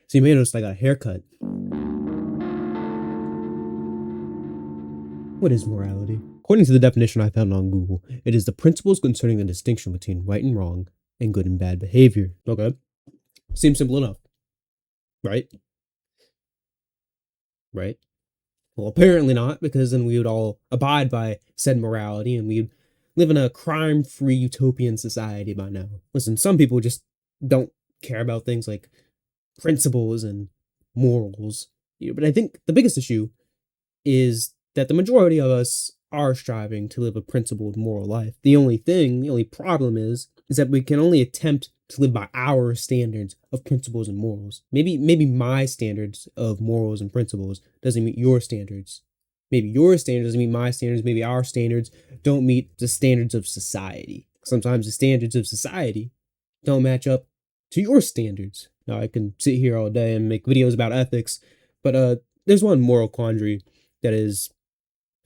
So you may notice I got a haircut. What is morality? According to the definition I found on Google, it is the principles concerning the distinction between right and wrong and good and bad behavior. Okay. Seems simple enough. Right? Right? Well, apparently not, because then we would all abide by said morality and we'd live in a crime-free utopian society by now. Listen, some people just don't care about things like principles and morals. But I think the biggest issue is that the majority of us are striving to live a principled moral life. The only problem is that we can only attempt to live by our standards of principles and morals. Maybe my standards of morals and principles doesn't meet your standards. Maybe your standards doesn't meet my standards. Maybe our standards don't meet the standards of society. Sometimes the standards of society don't match up to your standards. Now, I can sit here all day and make videos about ethics, but there's one moral quandary that has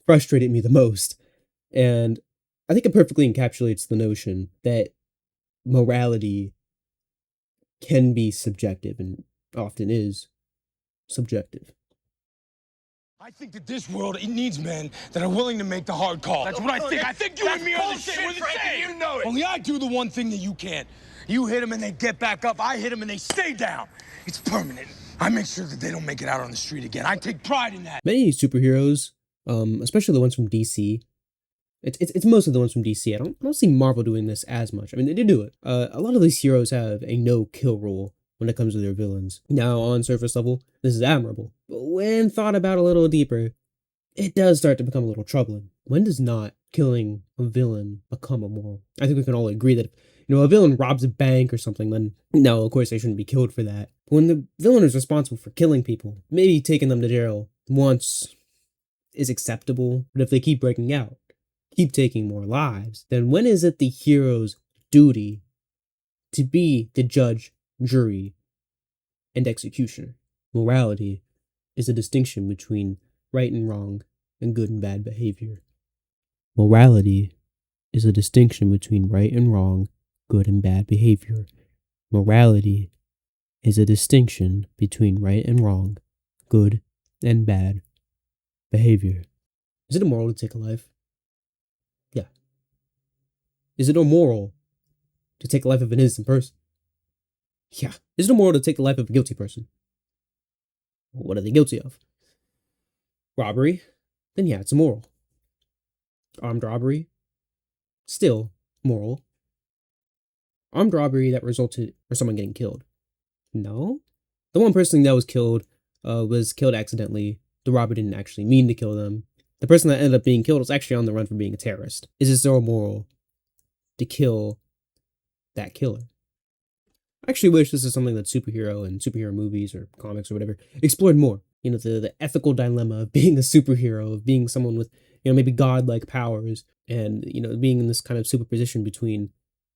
frustrated me the most. And I think it perfectly encapsulates the notion that morality can be subjective and often is subjective. I think that this world, it needs men that are willing to make the hard call. That's what I think. I think you and me are the same. We're the same. You know it. Only I do the one thing that you can't. You hit them and they get back up. I hit them and they stay down. It's permanent. I make sure that they don't make it out on the street again. I take pride in that. Many superheroes, especially the ones from DC, it's mostly the ones from DC. I don't see Marvel doing this as much. I mean, they do it. A lot of these heroes have a no-kill rule when it comes to their villains. Now, on surface level, this is admirable. But when thought about a little deeper, it does start to become a little troubling. When does not killing a villain become immoral? I think we can all agree that if a villain robs a bank or something, then no, of course they shouldn't be killed for that. But when the villain is responsible for killing people, maybe taking them to jail once is acceptable. But if they keep breaking out, keep taking more lives, then when is it the hero's duty to be the judge, jury, and executioner? Morality is a distinction between right and wrong and good and bad behavior. Morality is a distinction between right and wrong, good and bad behavior. Morality is a distinction between right and wrong, good and bad behavior. Is it immoral to take a life? Yeah. Is it immoral to take the life of an innocent person? Yeah. Is it immoral to take the life of a guilty person? What are they guilty of? Robbery? Then yeah, it's immoral. Armed robbery? Still moral. Armed robbery that resulted in someone getting killed? No. The one person that was killed accidentally. The robber didn't actually mean to kill them. The person that ended up being killed was actually on the run for being a terrorist. Is it still immoral to kill that killer? I actually wish this is something that superhero and superhero movies or comics or whatever explored more. The ethical dilemma of being a superhero, of being someone with, maybe godlike powers, and, being in this kind of superposition between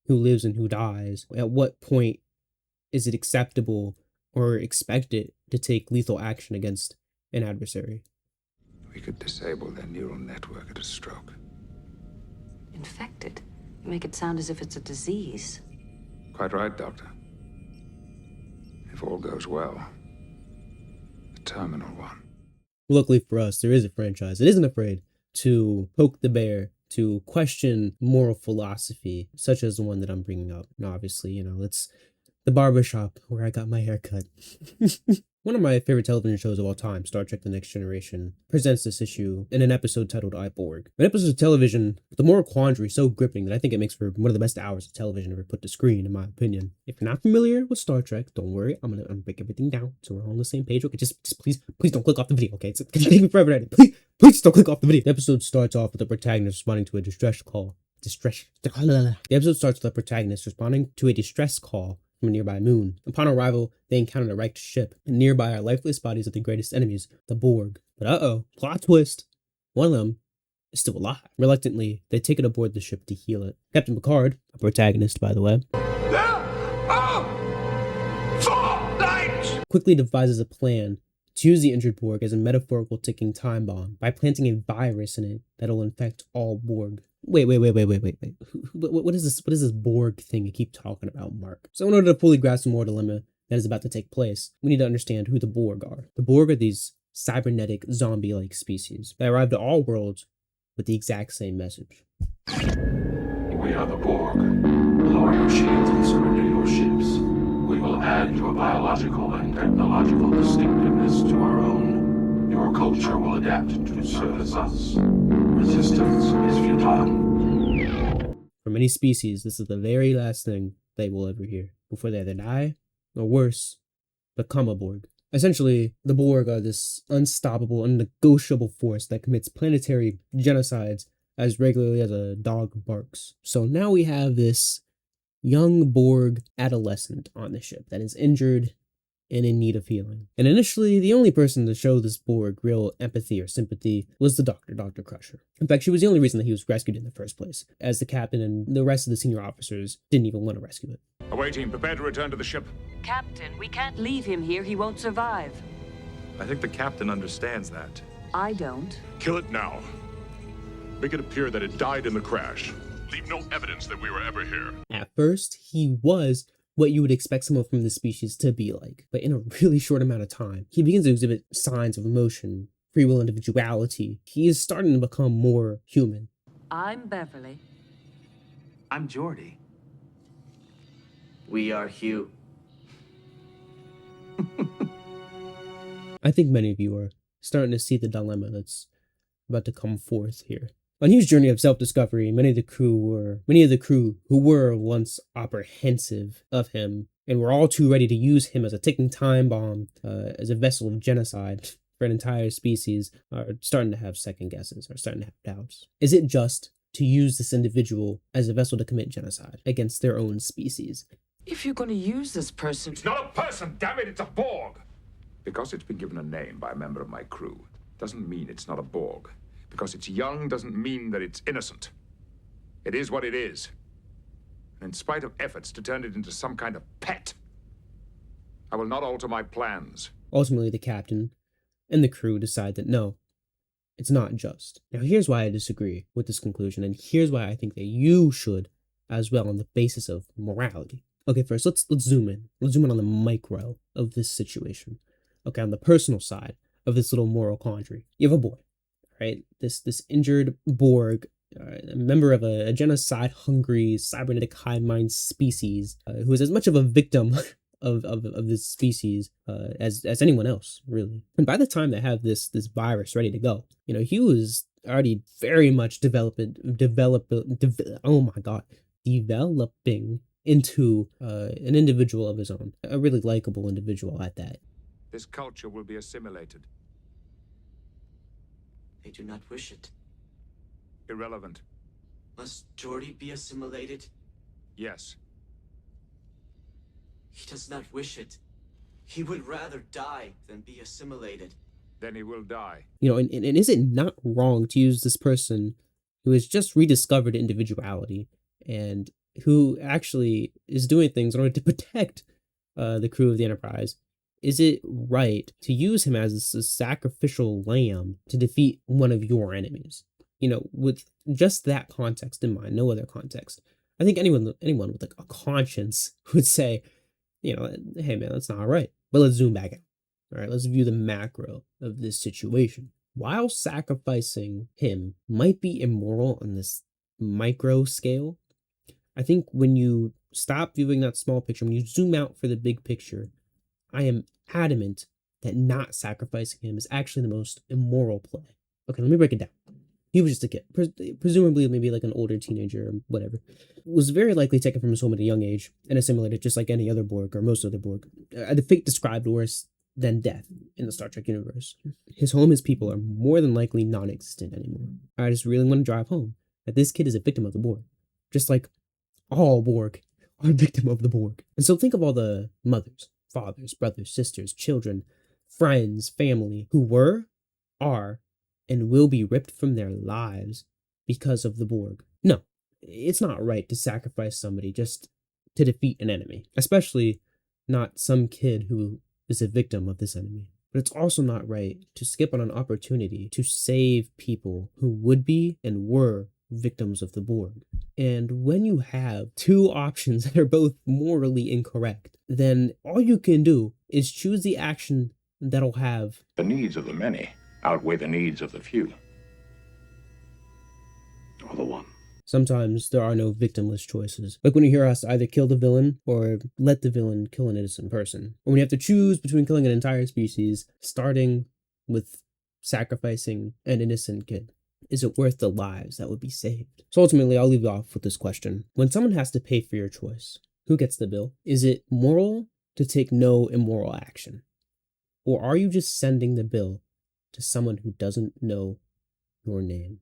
who lives and who dies. At what point is it acceptable or expected to take lethal action against an adversary? We could disable their neural network at a stroke. Infected? You make it sound as if it's a disease. Quite right, Doctor. If all goes well, a terminal one. Luckily for us, there is a franchise that isn't afraid to poke the bear, to question moral philosophy, such as the one that I'm bringing up. And obviously, it's the barbershop where I got my hair cut. One of my favorite television shows of all time, Star Trek The Next Generation, presents this issue in an episode titled I, Borg. An episode of television with the moral quandary so gripping that I think it makes for one of the best hours of television ever put to screen, in my opinion. If you're not familiar with Star Trek, don't worry, I'm gonna break everything down so we're all on the same page. Okay, just please don't click off the video, okay? It's gonna take me forever to edit. Please don't click off the video. The episode starts off with the protagonist responding to a distress call. The episode starts with the protagonist responding to a distress call from a nearby moon. Upon arrival, they encountered a wrecked ship, and nearby are lifeless bodies of the greatest enemies, the Borg. But plot twist. One of them is still alive. Reluctantly, they take it aboard the ship to heal it. Captain Picard, a protagonist by the way, quickly devises a plan to use the injured Borg as a metaphorical ticking time bomb by planting a virus in it that'll infect all Borg. Wait. What is this Borg thing you keep talking about, Mark? So in order to fully grasp the moral dilemma, that is about to take place, we need to understand who the Borg are. The Borg are these cybernetic zombie-like species that arrived to all worlds with the exact same message. We are the Borg. Lower your shields and surrender your ships. We will add your biological and technological distinctiveness to our own. Your culture will adapt to service us. Resistance is futile. For many species, this is the very last thing they will ever hear before they either die, or worse, become a Borg. Essentially, the Borg are this unstoppable, unnegotiable force that commits planetary genocides as regularly as a dog barks. So now we have this young Borg adolescent on the ship that is injured and in need of healing. And initially, the only person to show this Borg real empathy or sympathy was the doctor, Dr. Crusher. In fact, she was the only reason that he was rescued in the first place, as the captain and the rest of the senior officers didn't even want to rescue it. Away team, prepare to return to the ship. Captain, we can't leave him here. He won't survive. I think the captain understands that. I don't. Kill it now. Make it appear that it died in the crash. Leave no evidence that we were ever here. At first, he was what you would expect someone from this species to be like, but in a really short amount of time, he begins to exhibit signs of emotion, free will, individuality. He is starting to become more human. I'm Beverly. I'm Jordy. We are Hugh. I think many of you are starting to see the dilemma that's about to come forth here. On Hugh's journey of self-discovery, many of the crew who were once apprehensive of him and were all too ready to use him as a ticking time bomb, as a vessel of genocide for an entire species, are starting to have second guesses, are starting to have doubts. Is it just to use this individual as a vessel to commit genocide against their own species? If you're going to use this person... It's not a person, damn it, it's a Borg! Because it's been given a name by a member of my crew, doesn't mean it's not a Borg. Because it's young doesn't mean that it's innocent. It is what it is. And in spite of efforts to turn it into some kind of pet, I will not alter my plans. Ultimately, the captain and the crew decide that no, it's not just. Now, here's why I disagree with this conclusion, and here's why I think that you should as well on the basis of morality. Okay, first, let's zoom in. Let's zoom in on the micro of this situation. Okay, on the personal side of this little moral quandary. You have a boy, right? This injured Borg, a member of a genocide-hungry, cybernetic hive-mind species, who is as much of a victim of this species as anyone else, really. And by the time they have this virus ready to go, Hugh is already very much developing into an individual of his own, a really likable individual at that. This culture will be assimilated. They do not wish it. Irrelevant. Must Jordy be assimilated? Yes. He does not wish it. He would rather die than be assimilated. Then he will die. And is it not wrong to use this person who has just rediscovered individuality and who actually is doing things in order to protect the crew of the Enterprise? Is it right to use him as a sacrificial lamb to defeat one of your enemies? With just that context in mind, no other context. I think anyone with like a conscience would say, hey man, that's not right. But let's zoom back out. All right, let's view the macro of this situation. While sacrificing him might be immoral on this micro scale, I think when you stop viewing that small picture, when you zoom out for the big picture, I am adamant that not sacrificing him is actually the most immoral play. Okay, let me break it down. He was just a kid, presumably maybe like an older teenager or whatever. Was very likely taken from his home at a young age and assimilated just like any other Borg or most other Borg. The fate described worse than death in the Star Trek universe. His home, his people are more than likely non-existent anymore. I just really want to drive home that this kid is a victim of the Borg, just like all Borg are a victim of the Borg. And so think of all the mothers, fathers, brothers, sisters, children, friends, family who were, are, and will be ripped from their lives because of the Borg. No, it's not right to sacrifice somebody just to defeat an enemy, especially not some kid who is a victim of this enemy. But it's also not right to skip on an opportunity to save people who would be and were victims of the Borg. And when you have two options that are both morally incorrect, then all you can do is choose the action that'll have The needs of the many outweigh the needs of the few. Or the one. Sometimes there are no victimless choices. Like when you hear us either kill the villain or let the villain kill an innocent person. Or when you have to choose between killing an entire species, starting with sacrificing an innocent kid. Is it worth the lives that would be saved? So ultimately, I'll leave you off with this question. When someone has to pay for your choice, who gets the bill? Is it moral to take no immoral action? Or are you just sending the bill to someone who doesn't know your name?